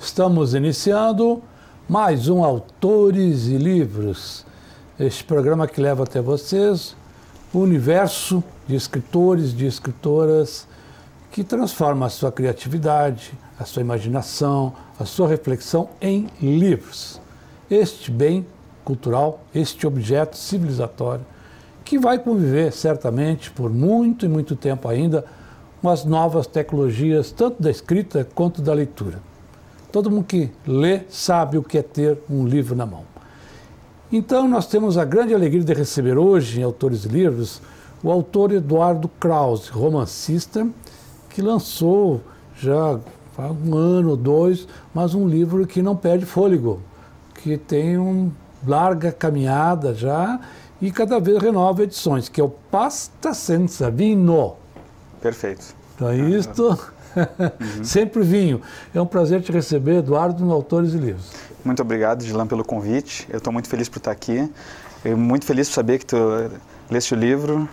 Estamos iniciando mais um Autores e Livros, este programa que leva até vocês o universo de escritores, de escritoras que transforma a sua criatividade, a sua imaginação, a sua reflexão em livros. Este bem cultural, este objeto civilizatório, que vai conviver certamente por muito e muito tempo ainda com as novas tecnologias, tanto da escrita quanto da leitura. Todo mundo que lê sabe o que é ter um livro na mão. Então nós temos a grande alegria de receber hoje, em Autores e Livros, o autor Eduardo Krause, romancista, que lançou já há um ano ou dois, mas um livro que não perde fôlego, que tem uma larga caminhada já e cada vez renova edições, que é o Pasta Senza Vino. Perfeito. Então isto, sempre vinho. É um prazer te receber, Eduardo, no Autores e Livros. Muito obrigado, Dilan, pelo convite. Eu estou muito feliz por estar aqui. Eu muito feliz por saber que tu leste o livro.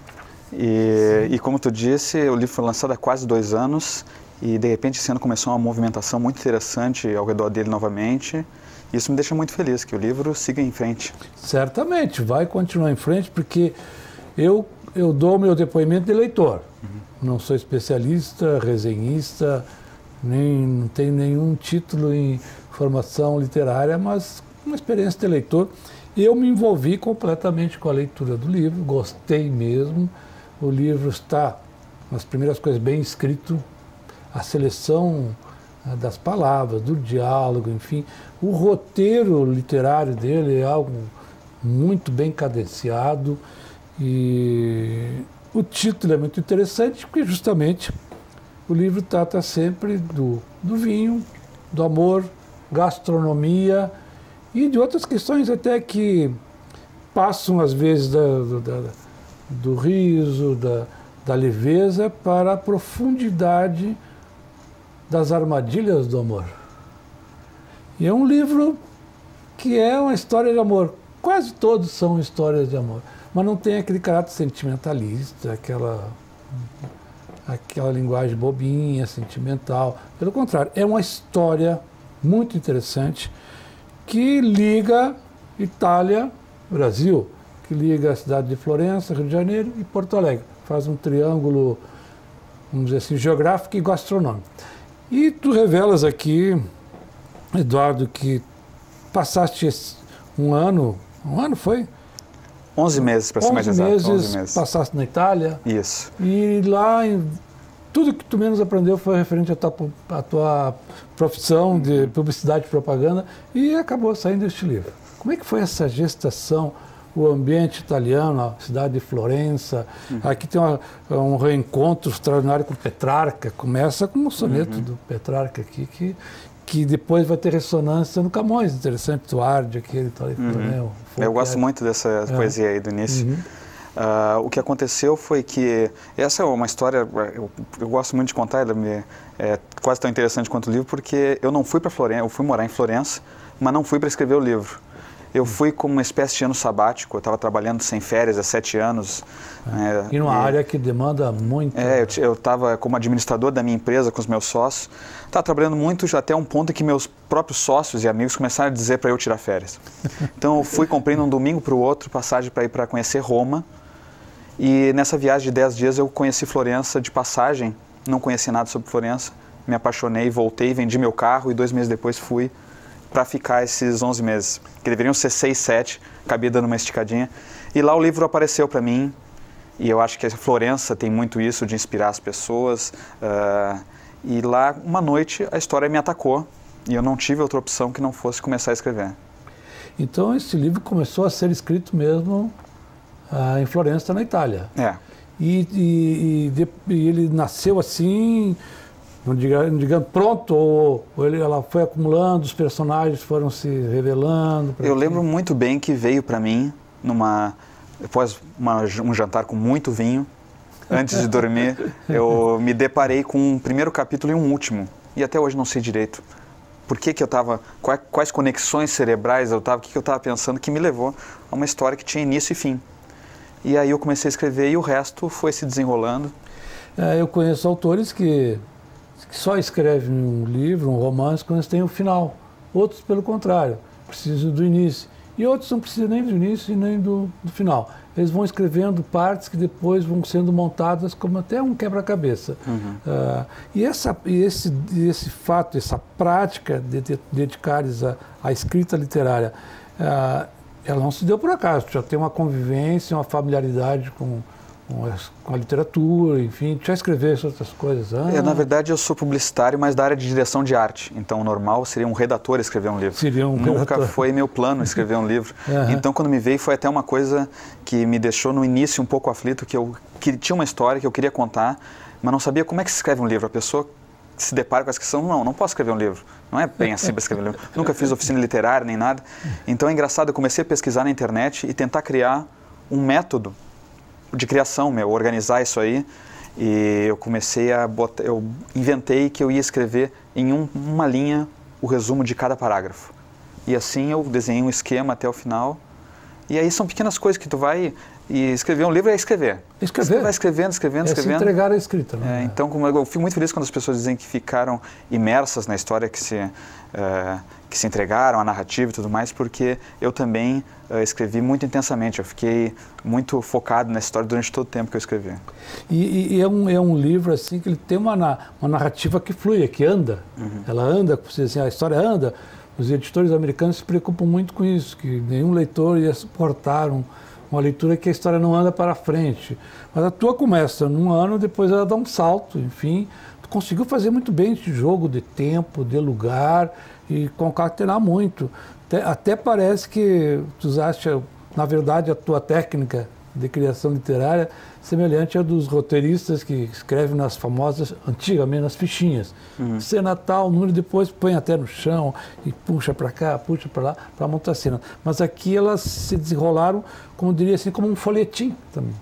E como tu disse, o livro foi lançado há quase 2 anos e, de repente, esse ano começou uma movimentação muito interessante ao redor dele novamente. Isso me deixa muito feliz, que o livro siga em frente. Certamente, vai continuar em frente, porque eu dou meu depoimento de leitor. Não sou especialista, resenhista, não tenho nenhum título em formação literária, mas uma experiência de leitor. Eu me envolvi completamente com a leitura do livro, gostei mesmo. O livro está, nas primeiras coisas, bem escrito, a seleção das palavras, do diálogo, enfim. O roteiro literário dele é algo muito bem cadenciado e o título é muito interessante porque justamente o livro trata sempre do vinho, do amor, gastronomia e de outras questões até que passam às vezes do riso, da leveza para a profundidade das armadilhas do amor. E é um livro que é uma história de amor. Quase todos são histórias de amor, mas não tem aquele caráter sentimentalista, aquela linguagem bobinha, sentimental. Pelo contrário, é uma história muito interessante que liga Itália, Brasil, que liga a cidade de Florença, Rio de Janeiro e Porto Alegre. Faz um triângulo, vamos dizer assim, geográfico e gastronômico. E tu revelas aqui, Eduardo, que passaste um ano foi? 11 meses, para ser mais exato. 11 meses. Passaste na Itália. Isso. E lá, tudo que tu menos aprendeu foi referente à tua profissão de publicidade e propaganda e acabou saindo este livro. Como é que foi essa gestação, o ambiente italiano, a cidade de Florença? Aqui tem um reencontro extraordinário com Petrarca. Começa com o soneto do Petrarca aqui, que depois vai ter ressonância no Camões. Interessante, Tuardi, aquele tal. Eu gosto muito dessa poesia aí do início. O que aconteceu foi que, essa é uma história, eu gosto muito de contar, ela é quase tão interessante quanto o livro, porque eu não fui para Florença, eu fui morar em Florença, mas não fui para escrever o livro. Eu fui como uma espécie de ano sabático, eu estava trabalhando sem férias há 7 anos. E numa área que demanda muito. Eu estava como administrador da minha empresa com os meus sócios, estava trabalhando muito já até um ponto em que meus próprios sócios e amigos começaram a dizer para eu tirar férias. Então eu fui comprando um domingo para o outro, passagem para ir para conhecer Roma. E nessa viagem de 10 dias eu conheci Florença de passagem, não conheci nada sobre Florença, me apaixonei, voltei, vendi meu carro e 2 meses depois fui para ficar esses 11 meses, que deveriam ser 6, 7, cabia dando uma esticadinha. E lá o livro apareceu para mim, e eu acho que a Florença tem muito isso de inspirar as pessoas. E lá, uma noite, a história me atacou, e eu não tive outra opção que não fosse começar a escrever. Então esse livro começou a ser escrito mesmo em Florença, na Itália. E ele nasceu assim, não digamos pronto, ou ela foi acumulando, os personagens foram se revelando? Eu lembro muito bem que veio para mim, após um jantar com muito vinho, antes de dormir, eu me deparei com um primeiro capítulo e um último, e até hoje não sei direito. Por que eu estava, quais conexões cerebrais eu estava, o que eu estava pensando, que me levou a uma história que tinha início e fim. E aí eu comecei a escrever e o resto foi se desenrolando. Eu conheço autores que que só escrevem um livro, um romance, quando eles têm o final. Outros, pelo contrário, precisam do início. E outros não precisam nem do início e nem do final. Eles vão escrevendo partes que depois vão sendo montadas como até um quebra-cabeça. E esse fato, essa prática de dedicar-se à escrita literária, ela não se deu por acaso. Já tem uma convivência, uma familiaridade com a literatura, enfim. Já escrevesse outras coisas antes? Na verdade, eu sou publicitário, mas da área de direção de arte. Então, o normal seria um redator escrever um livro. Nunca foi meu plano escrever um livro. Então, quando me veio, foi até uma coisa que me deixou no início um pouco aflito, que tinha uma história que eu queria contar, mas não sabia como é que se escreve um livro. A pessoa se depara com essa questão, não posso escrever um livro. Não é bem assim para escrever um livro. Nunca fiz oficina literária nem nada. Então, é engraçado, eu comecei a pesquisar na internet e tentar criar um método de criação meu, organizar isso aí, e eu comecei eu inventei que eu ia escrever em uma linha o resumo de cada parágrafo. E assim eu desenhei um esquema até o final, e aí são pequenas coisas que tu vai, e escrever um livro é escrever. Escrever? Você vai escrevendo. Se entregar a escrita. Né? Então, eu fico muito feliz quando as pessoas dizem que ficaram imersas na história, que se entregaram à narrativa e tudo mais, porque eu também escrevi muito intensamente. Eu fiquei muito focado nessa história durante todo o tempo que eu escrevi. E é um livro assim que ele tem uma narrativa que flui, que anda. Ela anda, assim, a história anda. Os editores americanos se preocupam muito com isso, que nenhum leitor ia suportar uma leitura que a história não anda para frente. Mas a tua começa num ano, depois ela dá um salto, enfim. Tu conseguiu fazer muito bem esse jogo de tempo, de lugar e concatenar muito. Até parece que tu usaste, na verdade, a tua técnica de criação literária semelhante à dos roteiristas que escrevem nas famosas, antigamente, nas fichinhas. Cena tal, número, depois põe até no chão e puxa para cá, puxa para lá, para montar a cena. Mas aqui elas se desenrolaram, como eu diria assim, como um folhetim também.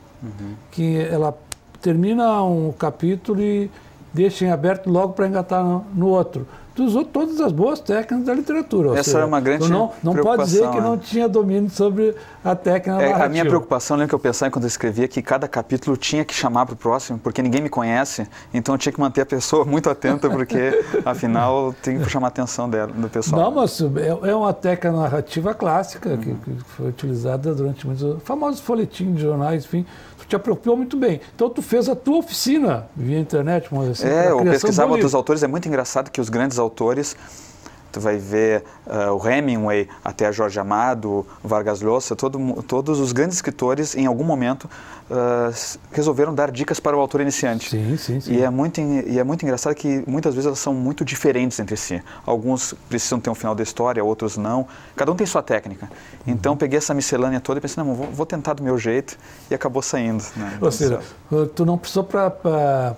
Que ela termina um capítulo e deixa em aberto logo para engatar no outro. Tu usou todas as boas técnicas da literatura. Essa é uma grande preocupação. Não pode dizer que não tinha domínio sobre a técnica narrativa. A minha preocupação, lembro que eu pensava quando eu escrevia, que cada capítulo tinha que chamar para o próximo, porque ninguém me conhece, então eu tinha que manter a pessoa muito atenta, porque afinal tem que chamar a atenção do pessoal. Não, mas é uma técnica narrativa clássica que foi utilizada durante muitos famosos folhetins de jornais, enfim. Tu te apropriou muito bem. Então tu fez a tua oficina via internet, vamos dizer assim. Eu pesquisava outros autores. É muito engraçado que os grandes autores, tu vai ver o Hemingway, até a Jorge Amado, Vargas Llosa, todos os grandes escritores, em algum momento, resolveram dar dicas para o autor iniciante. Sim. E é muito engraçado que muitas vezes elas são muito diferentes entre si. Alguns precisam ter um final da história, outros não. Cada um tem sua técnica. Então peguei essa miscelânea toda e pensei, não, vou tentar do meu jeito, e acabou saindo. Né? Ou seja, tu não precisou para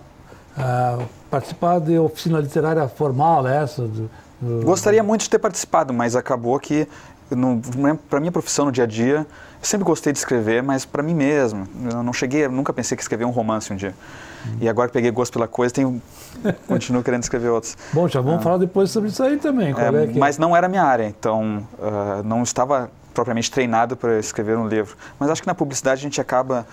participar de oficina literária formal, essa? Gostaria muito de ter participado, mas acabou que, para a minha profissão no dia a dia, eu sempre gostei de escrever, mas para mim mesmo. Eu nunca pensei que escrever um romance um dia. E agora que peguei gosto pela coisa, continuo querendo escrever outros. Bom, já vamos falar depois sobre isso aí também. Mas não era a minha área, então não estava propriamente treinado para escrever um livro. Mas acho que na publicidade a gente acaba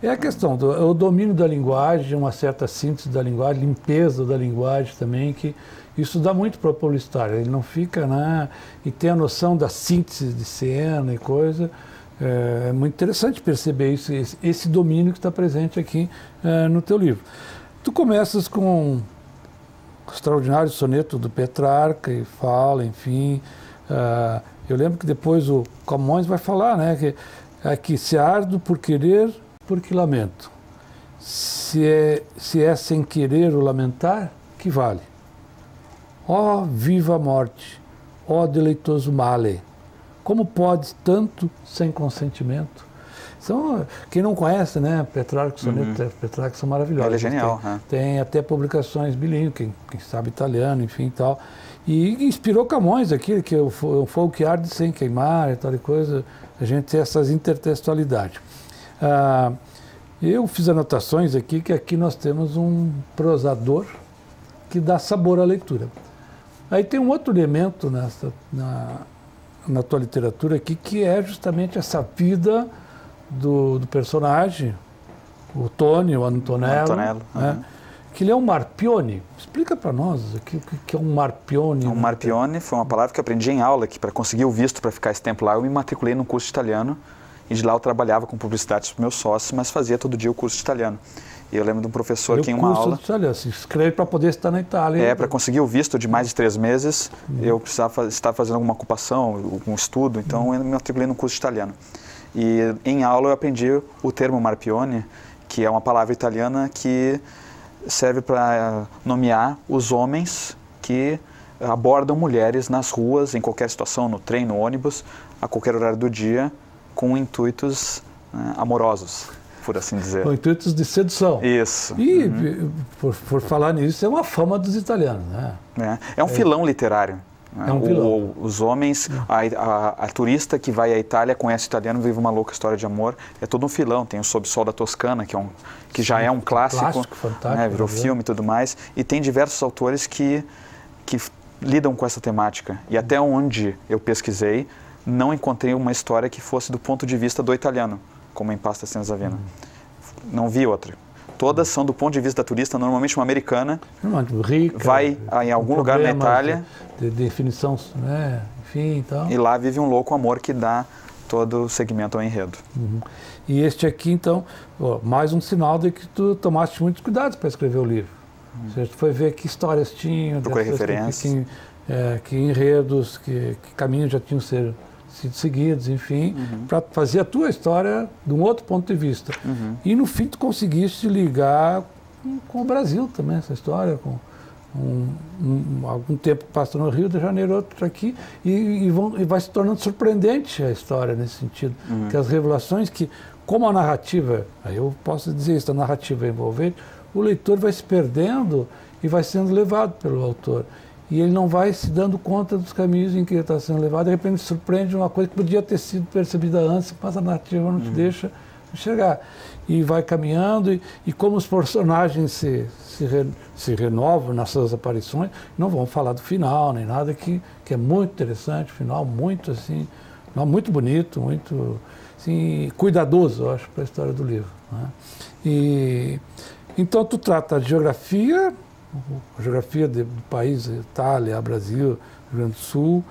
É a questão o domínio da linguagem, uma certa síntese da linguagem, limpeza da linguagem também, que isso dá muito para o publicitário. Ele não fica, né? E tem a noção da síntese de cena e coisa. É muito interessante perceber isso, esse domínio que está presente aqui no teu livro. Tu começas com o extraordinário soneto do Petrarca e fala, enfim. Eu lembro que depois o Camões vai falar, né? Que se ardo por querer, porque lamento. Se é sem querer o lamentar, que vale? Ó viva morte, ó deleitoso male, como podes tanto sem consentimento? Quem não conhece, né, Petrarca, soneto Petrarca são maravilhosos. Ele é genial. Tem até publicações bilíngues, quem sabe italiano, enfim e tal. E inspirou Camões aqui, que o fogo que arde sem queimar e tal e coisa. A gente tem essas intertextualidades. Eu fiz anotações aqui, que aqui nós temos um prosador que dá sabor à leitura. Aí tem um outro elemento na tua literatura aqui, que é justamente essa vida do personagem, o Tony, o Antonello, né? que ele é um marpione. Explica para nós o que é um marpione. Um marpione foi uma palavra que eu aprendi em aula, que para conseguir o visto para ficar esse tempo lá, eu me matriculei num curso de italiano, e de lá eu trabalhava com publicidade para meus sócios, mas fazia todo dia o curso de italiano. E eu lembro de um professor que em uma aula... O curso de italiano, se inscreve para poder estar na Itália. Para conseguir o visto de mais de 3 meses, eu precisava estar fazendo alguma ocupação, algum estudo, então eu me matriculei num curso de italiano. E em aula eu aprendi o termo marpione, que é uma palavra italiana que serve para nomear os homens que abordam mulheres nas ruas, em qualquer situação, no trem, no ônibus, a qualquer horário do dia, com intuitos amorosos, por assim dizer. Com intuitos de sedução. Isso. E, por falar nisso, é uma fama dos italianos, né? É um filão literário. É um vilão. Os homens, a turista que vai à Itália, conhece o italiano, vive uma louca história de amor. É todo um filão. Tem o Sob o Sol da Toscana, que já é um clássico, fantástico, virou filme e tudo mais. E tem diversos autores que lidam com essa temática. E até onde eu pesquisei, não encontrei uma história que fosse do ponto de vista do italiano, como em Pasta Senza Vena. Não vi outra. Todas são do ponto de vista da turista, normalmente uma americana, rica, vai em algum lugar na Itália, de definição, né? Enfim, então. E lá vive um louco amor que dá todo o segmento ao enredo. E este aqui, então, mais um sinal de que tu tomaste muitos cuidados para escrever o livro. Ou seja, tu foi ver que histórias tinham, procurei referências, que enredos, que caminhos já tinham sido seguidos, enfim, para fazer a tua história de um outro ponto de vista. E no fim tu conseguiste ligar com o Brasil também, essa história, com algum tempo que passa no Rio de Janeiro, outro aqui, e vai se tornando surpreendente a história nesse sentido. Que as revelações que, como a narrativa, aí eu posso dizer isso, a narrativa é envolvente, o leitor vai se perdendo e vai sendo levado pelo autor. E ele não vai se dando conta dos caminhos em que ele está sendo levado, de repente surpreende uma coisa que podia ter sido percebida antes, mas a narrativa não te deixa enxergar. E vai caminhando, e como os personagens se renovam nas suas aparições, não vamos falar do final, nem nada, que é muito interessante, o final muito assim, muito bonito, muito assim, cuidadoso, eu acho, para a história do livro. Né? Então tu trata de geografia, a geografia do país, Itália, Brasil, Rio Grande do Sul,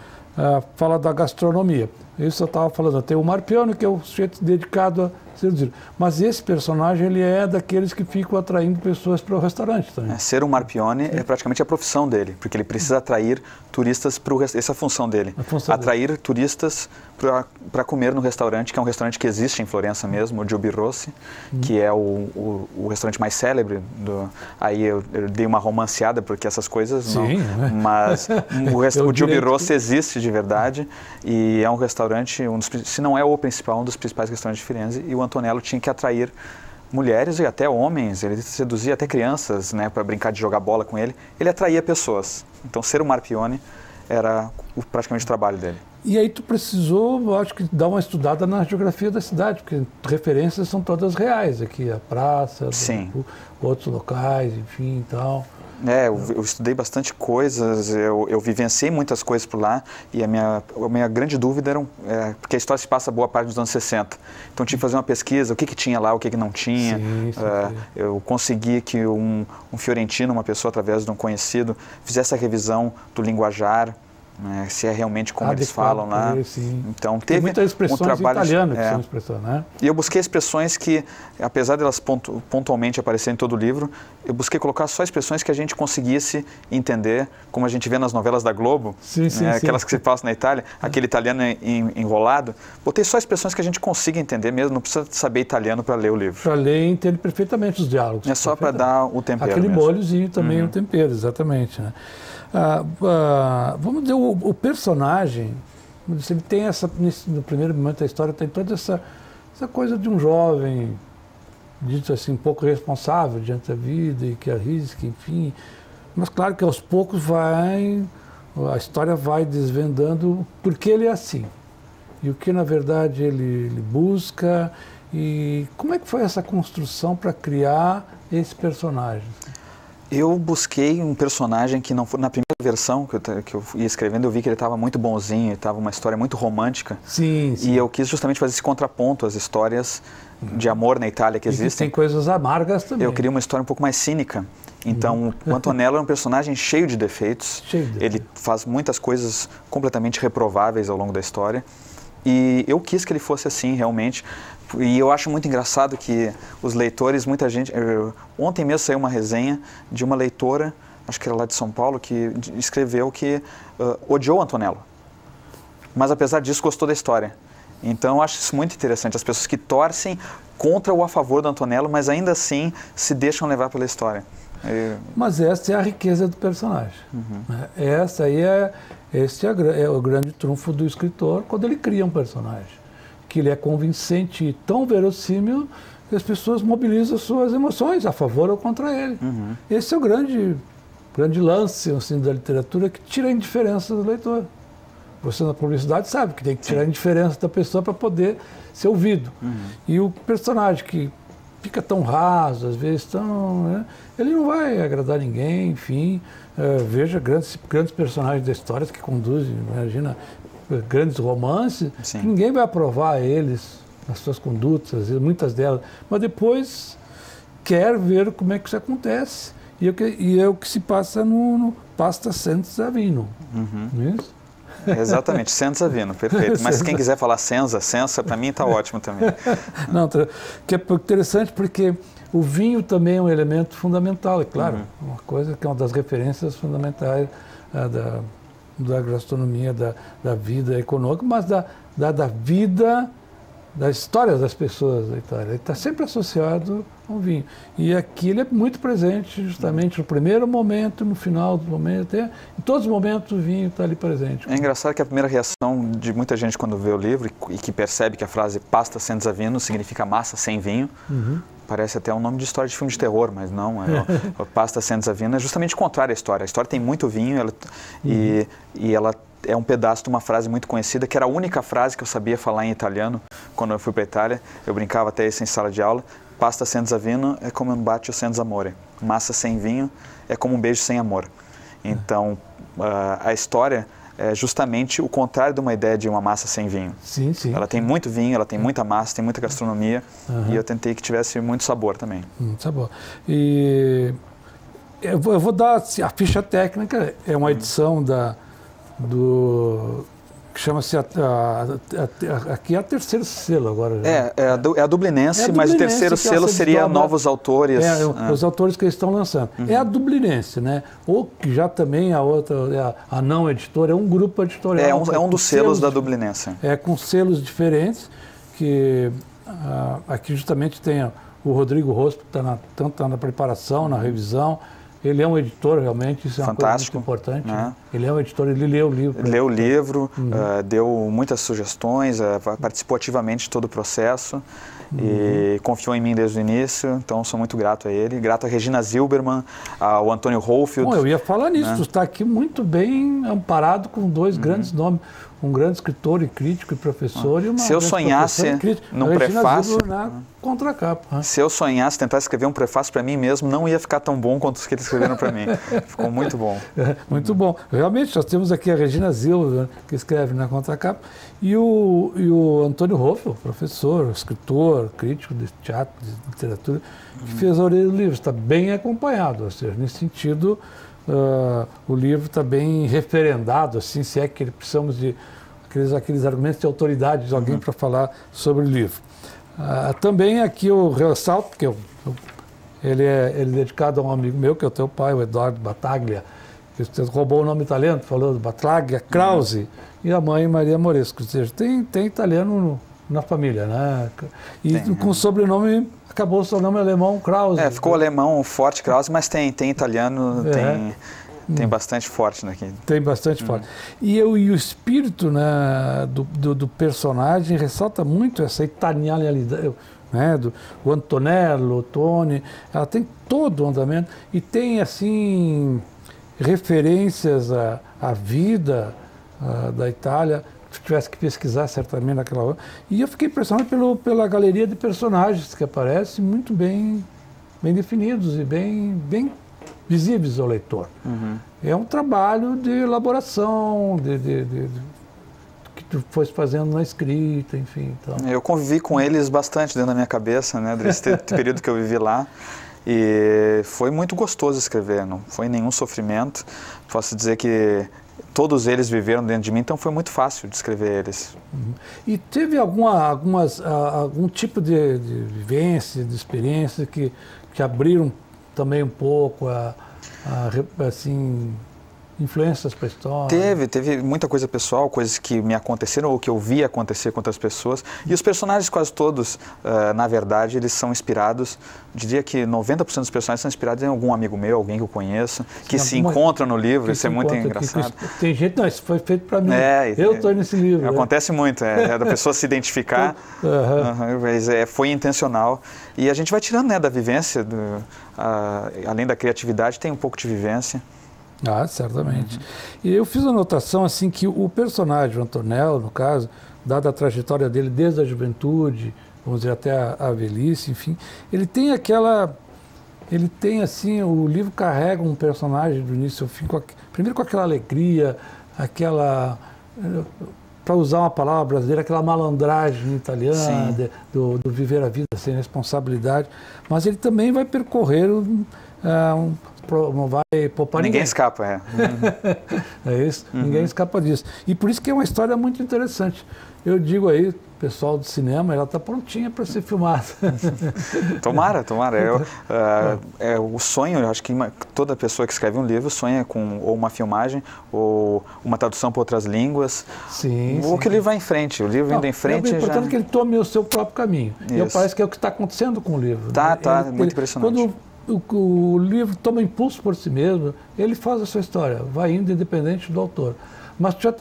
fala da gastronomia. Isso eu estava falando, tem o Marpione, que é o sujeito dedicado a seduzir. Mas esse personagem, ele é daqueles que ficam atraindo pessoas para o restaurante também. Ser um Marpione é praticamente a profissão dele, porque ele precisa atrair turistas para o restaurante. Essa é a função dele. Atrair turistas para comer no restaurante, que é um restaurante que existe em Florença mesmo, o Giubi Rossi, que é o restaurante mais célebre. Aí eu dei uma romanceada, porque essas coisas não... Mas o Giubi Rossi existe de verdade, e é um restaurante, se não é o principal, um dos principais restaurantes de Firenze, e o Antonello tinha que atrair mulheres e até homens, ele seduzia até crianças, né, para brincar de jogar bola com ele. Ele atraía pessoas. Então, ser um Marpione era praticamente o trabalho dele. E aí tu precisou, eu acho que, dar uma estudada na geografia da cidade, porque referências são todas reais aqui, a praça, outros locais, enfim, e tal. Eu estudei bastante coisas, eu vivenciei muitas coisas por lá, e a minha grande dúvida era, porque a história se passa boa parte dos anos 60, então tive que fazer uma pesquisa, o que tinha lá, o que não tinha. Eu consegui que um fiorentino, uma pessoa através de um conhecido, fizesse a revisão do linguajar, se é realmente como eles falam lá. Então teve muitas expressões trabalho italianas que são expressões, né? E eu busquei expressões que, apesar de elas pontualmente aparecerem em todo o livro, eu busquei colocar só expressões que a gente conseguisse entender, como a gente vê nas novelas da Globo, aquelas que se passam na Itália, aquele italiano enrolado. Botei só expressões que a gente consiga entender mesmo, não precisa saber italiano para ler o livro. Para ler e entender perfeitamente os diálogos. É só para dar o tempero. Aquele molhozinho também, o tempero, exatamente, né? Vamos dizer, o personagem, ele tem no primeiro momento da história, tem toda essa coisa de um jovem, dito assim, um pouco responsável diante da vida e que arrisca, enfim. Mas claro que aos poucos a história vai desvendando porque ele é assim. E o que na verdade ele busca, e como é que foi essa construção para criar esse personagem? Eu busquei um personagem que não foi na primeira versão que eu ia escrevendo, eu vi que ele estava muito bonzinho, estava uma história muito romântica. Sim, sim. E eu quis justamente fazer esse contraponto às histórias de amor na Itália que existem. E tem coisas amargas também. Eu queria uma história um pouco mais cínica. Então, o Antonello é um personagem cheio de defeitos. Ele faz muitas coisas completamente reprováveis ao longo da história. E eu quis que ele fosse assim, realmente. E eu acho muito engraçado que os leitores, muita gente... Ontem mesmo saiu uma resenha de uma leitora, acho que era lá de São Paulo, que escreveu que odiou Antonello. Mas, apesar disso, gostou da história. Então, eu acho isso muito interessante. As pessoas que torcem contra ou a favor do Antonello, mas ainda assim se deixam levar pela história. Mas essa é a riqueza do personagem. Né? Esse é o grande trunfo do escritor quando ele cria um personagem. Que ele é convincente e tão verossímil que as pessoas mobilizam suas emoções a favor ou contra ele. Esse é o grande lance assim, da literatura que tira a indiferença do leitor. Você na publicidade sabe que tem que tirar a indiferença da pessoa para poder ser ouvido. E o personagem que fica tão raso, às vezes tão... Né, ele não vai agradar ninguém, enfim. Veja grandes personagens da história que conduzem, imagina, grandes romances, que ninguém vai aprovar eles, as suas condutas, muitas delas, mas depois quer ver como é que isso acontece. E é o que se passa no Pasta Senza Vino. Não é isso? Exatamente, Senza Vino, perfeito. Mas quem quiser falar Senza, para mim está ótimo também. Não, que é interessante porque o vinho também é um elemento fundamental, é claro, uma coisa que é uma das referências fundamentais da gastronomia, da vida econômica, mas da vida, da história das pessoas da Itália. Ele está sempre associado ao vinho. E aqui ele é muito presente, justamente no primeiro momento, no final do momento, em todos os momentos o vinho está ali presente. É engraçado que a primeira reação de muita gente quando vê o livro e que percebe que a frase pasta senza vino significa massa sem vinho, parece até um nome de história de filme de terror, mas não. Pasta senza vino é justamente o contrário da história. A história tem muito vinho e ela é um pedaço de uma frase muito conhecida, que era a única frase que eu sabia falar em italiano quando eu fui para a Itália. Eu brincava até isso em sala de aula. Pasta senza vino é como um bacio senza amore. Massa sem vinho é como um beijo sem amor. Então, a história é justamente o contrário de uma ideia de uma massa sem vinho. Sim, sim. Ela tem muito vinho, ela tem muita massa, tem muita gastronomia, e eu tentei que tivesse muito sabor também. Muito sabor. E eu vou dar a ficha técnica, é uma edição que chama-se aqui é a terceiro selo agora. É a Dublinense, mas o terceiro selo seria novos autores. Os autores que eles estão lançando. É a Dublinense, né? Ou que já também a outra, a não editora, é um grupo editorial. É um dos selos da Dublinense. Com selos diferentes, que aqui justamente tem o Rodrigo Rospo, que está na preparação, na revisão. Ele é um editor, realmente, isso é uma coisa muito importante. Né? Ele é um editor, ele leu o livro. Leu o livro, deu muitas sugestões, participou ativamente de todo o processo e confiou em mim desde o início, então sou muito grato a ele. Grato a Regina Zilberman, ao Antônio Hohlfeld. Bom, eu ia falar nisso, né? Tu está aqui muito bem amparado com dois grandes nomes. Um grande escritor e crítico e professor e uma Se eu sonhasse num prefácio, na contracapa. Se eu sonhasse tentar escrever um prefácio para mim mesmo, não ia ficar tão bom quanto os que eles escreveram para mim. Ficou muito bom. Muito bom. Realmente, nós temos aqui a Regina Zilberman, que escreve na contracapa, e o Antônio Hohlfeld, professor, escritor, crítico de teatro, de literatura, que fez a orelha do livro. Está bem acompanhado, ou seja, nesse sentido... o livro está bem referendado, assim, se é que precisamos de aqueles argumentos de autoridade de alguém para falar sobre o livro. Também aqui eu ressalto que ele é dedicado a um amigo meu, que é o teu pai, o Eduardo Battaglia, que você roubou o nome italiano, falou do Battaglia, Krause, e a mãe Maria Moresco. Ou seja, tem italiano na família, né? E com o sobrenome... Acabou o sobrenome alemão, Krause. Ficou alemão forte, Krause, mas tem italiano, tem bastante forte aqui. Tem bastante forte. E o espírito, né, do personagem ressalta muito essa italianidade, né, o Antonello, o Tony, ela tem todo o andamento e tem, assim, referências à vida da Itália. Se tivesse que pesquisar certamente naquela hora. E eu fiquei impressionado pela galeria de personagens que aparecem muito bem definidos e bem visíveis ao leitor. É um trabalho de elaboração, que tu foste fazendo na escrita, enfim. Então. Eu convivi com eles bastante dentro da minha cabeça, né, desse período que eu vivi lá. E foi muito gostoso escrever, não foi nenhum sofrimento. Posso dizer que todos eles viveram dentro de mim, então foi muito fácil de escrever eles. E teve algum tipo de vivência, de experiência que abriram também um pouco assim, influências para a história? Teve muita coisa pessoal, coisas que me aconteceram ou que eu vi acontecer com outras pessoas. E os personagens quase todos, na verdade, eles são inspirados, diria que 90% dos personagens são inspirados em algum amigo meu, alguém que eu conheço, que se encontra no livro, isso é muito engraçado. Tem gente, não, isso foi feito para mim, eu estou nesse livro. Acontece muito, da pessoa se identificar, mas foi intencional. E a gente vai tirando, né, da vivência, além da criatividade, tem um pouco de vivência. Ah, certamente. E eu fiz a anotação assim que o personagem, o Antonel, no caso, dada a trajetória dele desde a juventude, vamos dizer, até a velhice, enfim, ele tem assim, o livro carrega um personagem do início ao fim, primeiro com aquela alegria, para usar uma palavra brasileira, aquela malandragem italiana, do viver a vida sem responsabilidade, mas ele também vai percorrer não vai poupar ninguém. Ninguém escapa, É isso, ninguém escapa disso. E por isso que é uma história muito interessante. Eu digo aí, pessoal do cinema, ela está prontinha para ser filmada. Tomara. O sonho, eu acho que toda pessoa que escreve um livro sonha com ou uma filmagem, ou uma tradução para outras línguas. Ou que o livro vá em frente. O livro indo em frente. É importante que ele tome o seu próprio caminho. E parece que é o que está acontecendo com o livro. Muito impressionante. Quando o livro toma impulso por si mesmo, ele faz a sua história, vai indo independente do autor. Mas tu já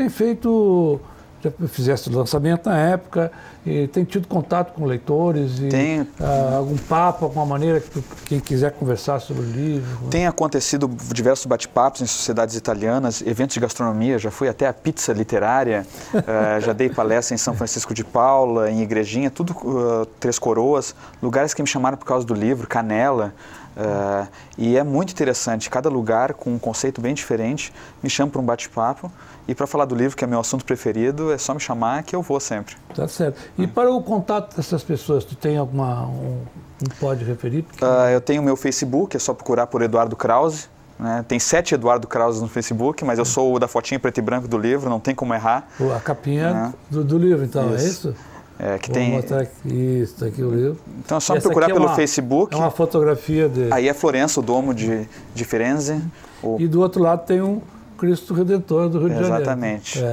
fizeste o lançamento na época, e tem tido contato com leitores, algum papo, alguma maneira que quem quiser conversar sobre o livro? Tem acontecido diversos bate-papos em sociedades italianas, eventos de gastronomia, já fui até a pizza literária, já dei palestra em São Francisco de Paula, em Igrejinha, tudo Três Coroas, lugares que me chamaram por causa do livro, Canela. E é muito interessante, cada lugar com um conceito bem diferente me chama para um bate-papo, e para falar do livro, que é meu assunto preferido, é só me chamar que eu vou sempre. Tá certo. E para o contato dessas pessoas, tu tem não pode referir? Porque... eu tenho o meu Facebook, é só procurar por Eduardo Krause, né? Tem 7 Eduardo Krause no Facebook, mas eu sou o da fotinha preto e branco do livro, não tem como errar. A capinha do livro, então, é isso? Vou mostrar aqui, isso aqui o livro. Então é só me procurar pelo Facebook. É uma fotografia Aí é Florença, o Domo de Firenze. E do outro lado tem um Cristo Redentor do Rio de Janeiro. Exatamente.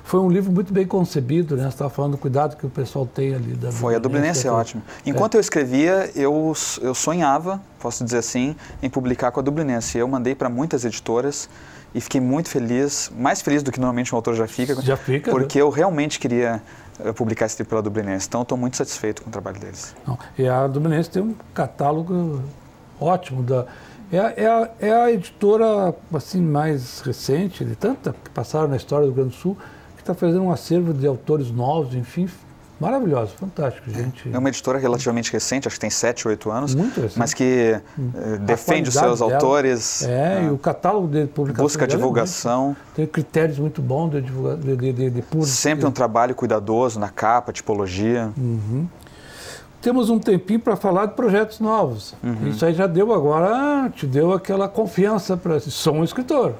Foi um livro muito bem concebido, né? Você estava falando do cuidado que o pessoal tem ali. Foi, a Dublinense é ótimo. Enquanto eu escrevia, eu sonhava, posso dizer assim, em publicar com a Dublinense. Eu mandei para muitas editoras e fiquei muito feliz, mais feliz do que normalmente um autor já fica. Porque eu realmente queria publicar esse livro pela Dublinense. Então, eu estou muito satisfeito com o trabalho deles. E a Dublinense tem um catálogo ótimo. É a editora assim, mais recente, de tanta que passaram na história do Rio Grande do Sul, que está fazendo um acervo de autores novos, enfim, maravilhoso, fantástico, gente. É uma editora relativamente recente, acho que tem 7, 8 anos, muito recente. Mas que defende os seus autores. E o catálogo de publicação. Busca divulgação. Tem critérios muito bons de divulgação. Sempre um trabalho cuidadoso na capa, tipologia. Temos um tempinho para falar de projetos novos. Isso aí já deu agora, te deu aquela confiança para sou um escritor.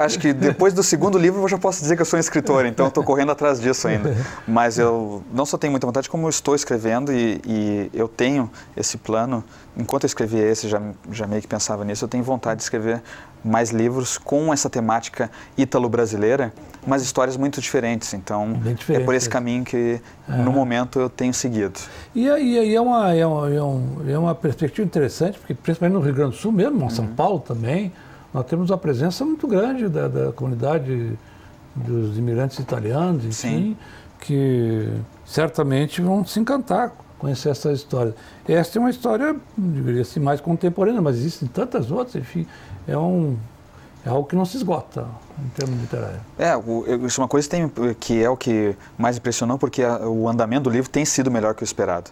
Acho que depois do segundo livro eu já posso dizer que eu sou um escritor, então estou correndo atrás disso ainda. Mas eu não só tenho muita vontade, como eu estou escrevendo e eu tenho esse plano. Enquanto eu escrevia esse, já meio que pensava nisso, eu tenho vontade de escrever mais livros com essa temática ítalo-brasileira, mas histórias muito diferentes. Então, é por esse caminho que, no momento, eu tenho seguido. E aí é uma perspectiva interessante, porque principalmente no Rio Grande do Sul mesmo, em São Paulo também, nós temos uma presença muito grande da comunidade dos imigrantes italianos, enfim, que certamente vão se encantar conhecer essa história. Esta é uma história, diria assim, mais contemporânea, mas existem tantas outras, enfim, é algo que não se esgota. em termos literários. Isso é uma coisa que é o que mais impressionou, porque o andamento do livro tem sido melhor que o esperado.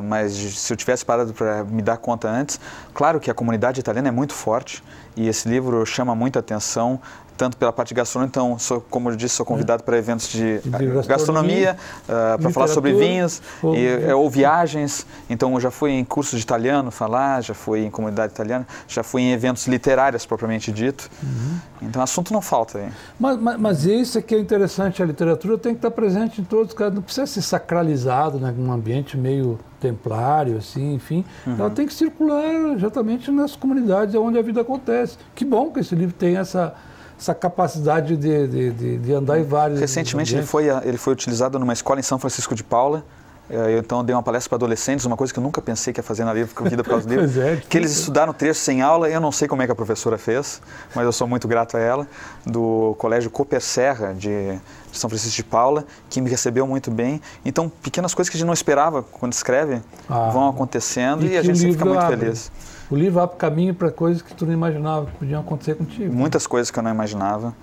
Mas se eu tivesse parado para me dar conta antes, claro que a comunidade italiana é muito forte e esse livro chama muita atenção, tanto pela parte de gastronomia, então, como eu disse, sou convidado para eventos de gastronomia, para falar sobre vinhos ou viagens. Então, eu já fui em cursos de italiano falar, já fui em comunidade italiana, já fui em eventos literários, propriamente dito. Então, assunto não falta aí. Mas isso é que é interessante, a literatura tem que estar presente em todos os casos, não precisa ser sacralizado, né, num ambiente meio templário, assim, enfim. Ela tem que circular exatamente nas comunidades onde a vida acontece. Que bom que esse livro tem essa capacidade de andar em vários Recentemente ele foi utilizado numa escola em São Francisco de Paula. Então eu dei uma palestra para adolescentes, uma coisa que eu nunca pensei que ia fazer na vida por causa do livro. Que eles estudaram trecho sem aula, eu não sei como é que a professora fez, mas eu sou muito grato a ela, do Colégio Cooper Serra de São Francisco de Paula, que me recebeu muito bem. Então pequenas coisas que a gente não esperava quando escreve vão acontecendo e a gente sempre fica muito feliz. O livro abre caminho para coisas que tu não imaginava que podiam acontecer contigo. Muitas coisas que eu não imaginava,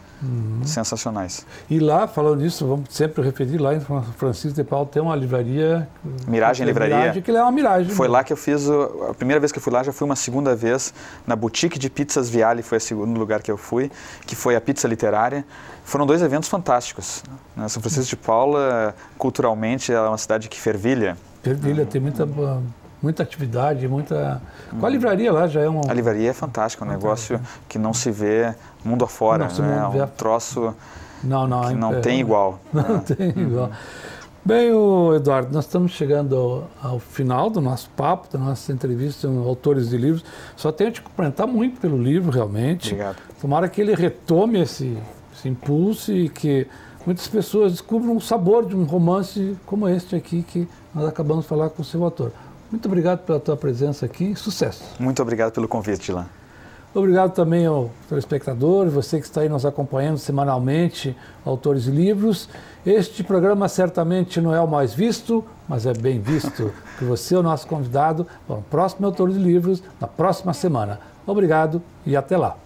sensacionais. E lá, falando disso, vamos sempre referir, lá em Francisco de Paula tem uma livraria... Miragem Livraria. Miragem, que é uma miragem. Foi lá que eu fiz, a primeira vez que eu fui lá, já fui uma segunda vez, na Boutique de Pizzas Viale, foi o segundo lugar que eu fui, que foi a pizza literária. Foram 2 eventos fantásticos. São Francisco de Paula, culturalmente, é uma cidade que fervilha. Fervilha, tem muita atividade, Com a livraria lá já é uma... A livraria é fantástica, um negócio que não se vê mundo afora, né? É um troço que não tem igual. Não tem igual. Bem, Eduardo, nós estamos chegando ao final do nosso papo, da nossa entrevista com autores de livros. Só tenho te cumprimentar muito pelo livro, realmente. Obrigado. Tomara que ele retome esse impulso e que muitas pessoas descubram o sabor de um romance como este aqui, que nós acabamos de falar com o seu autor. Muito obrigado pela tua presença aqui. Sucesso. Muito obrigado pelo convite, Dylan. Obrigado também ao telespectador, você que está aí nos acompanhando semanalmente, autores de livros. Este programa certamente não é o mais visto, mas é bem visto, que você é o nosso convidado para o próximo Autor de Livros, na próxima semana. Obrigado e até lá.